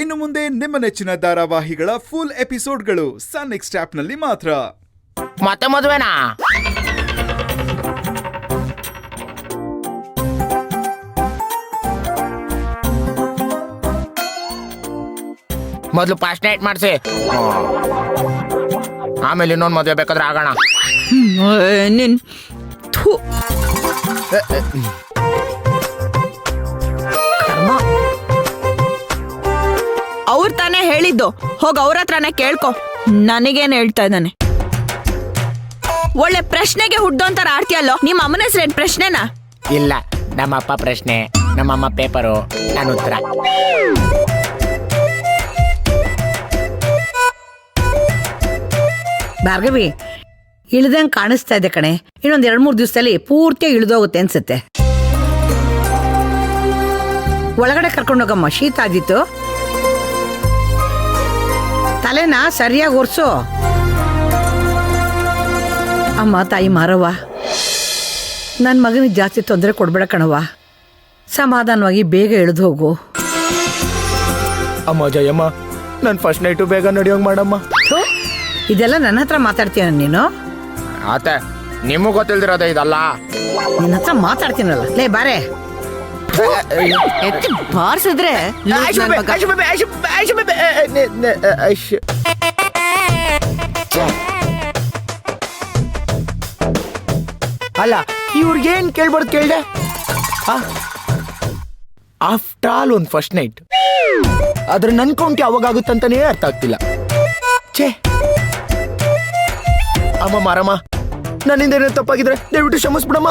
ಇನ್ನು ಮುಂದೆ ನಿಮ್ಮ ನೆಚ್ಚಿನ ಧಾರಾವಾಹಿಗಳ ಫುಲ್ ಎಪಿಸೋಡ್ಗಳು ಸನ್ ನೆಕ್ಸ್ಟ್ ಆಪ್ನಲ್ಲಿ ಮಾತ್ರ. ಮತ್ತೆ ಮದುವೆನಾ? ಮೊದಲು ಫಾಸ್ಟ್ ನೈಟ್ ಮಾಡಿಸಿ, ಆಮೇಲೆ ಇನ್ನೊಂದು ಮದುವೆ ಬೇಕಾದ್ರೆ ಆಗೋಣ. ನಿನ್ ಅವ್ರ ತಾನೇ ಹೇಳಿದ್ದು, ಹೋಗ ಅವ್ರ ಹತ್ರನೇ ಕೇಳ್ಕೊ. ನನಗೇನ್ ಹೇಳ್ತಾ ಇದ್ದಾನೆ? ಒಳ್ಳೆ ಪ್ರಶ್ನೆಗೆ ಹುಡ್ದೋಂತರ ಆಡ್ತೀಯಲ್ಲೋ. ನಿಮ್ಮ ಅಮ್ಮನ ಹೆಸರೇನ್ ಪ್ರಶ್ನೆನಾ? ಇಲ್ಲ, ನಮ್ಮಪ್ಪ ಪ್ರಶ್ನೆ, ನಮ್ಮಮ್ಮ ಪೇಪರು, ನಾನು ಉತ್ತರ. ಭಾರ್ಗವಿ, ಇಳ್ದಂಗೆ ಕಾಣಿಸ್ತಾ ಇದೆ ಕಣೆ. ಇನ್ನೊಂದ್ 2-3 ದಿವಸದಲ್ಲಿ ಪೂರ್ತಿಯಾಗಿ ಇಳಿದೋಗುತ್ತೆ ಅನ್ಸುತ್ತೆ. ಒಳಗಡೆ ಕರ್ಕೊಂಡೋಗಮ್ಮ, ಶೀತ ಆದಿತ್ತು. ತಲೆನ ಸರಿಯಾಗಿ ಒರ್ಸು. ಅಮ್ಮ ತಾಯಿ ಮಾರವ್ವ, ನನ್ನ ಮಗನಿಗೆ ಜಾಸ್ತಿ ತೊಂದರೆ ಕೊಡ್ಬೇಡ ಕಣವ್ವ. ಸಮಾಧಾನವಾಗಿ ಬೇಗ ಇಳಿದು ಹೋಗು. ಅಮ್ಮ ಜಯಮ್ಮ, ನನ್ನ ಫಸ್ಟ್ ನೈಟು ಬೇಗ ನಡೆಯೋಂಗ್ ಮಾಡಮ್ಮ. ಇದೆಲ್ಲ ನನ್ನ ಹತ್ರ ಮಾತಾಡ್ತೀಯ ನೀನು? ಆತೆ, ನಿಮಗೂ ಗೊತ್ತಿಲ್ದಿರೋದೇ ಇದಲ್ಲ. ನಿನ್ನ ಹತ್ರ ಮಾತಾಡ್ತೀನಲ್ಲ. ಲೇ ಬಾರೆ, ಬಾರ್ಸಿದ್ರೆ ಅಲ್ಲ, ಇವ್ರಿಗೇನ್ ಕೇಳ್ಬಾರ್ದು ಕೇಳ್ದೆ? ಆಫ್ಟರ್ ಆಲ್ ಒಂದು ಫಸ್ಟ್ ನೈಟ್, ಆದ್ರೆ ನನ್ ಕೌಂಟ್ ಯಾವಾಗ ಆಗುತ್ತಂತಾನೇ ಅರ್ಥ ಆಗ್ತಿಲ್ಲ. ಛೇ ಅಮ್ಮ ಮಾರಮ್ಮ, ನನ್ನಿಂದ ಏನೇ ತಪ್ಪಾಗಿದ್ರೆ ದಯವಿಟ್ಟು ಕ್ಷಮಿಸ್ಬಿಡಮ್ಮ.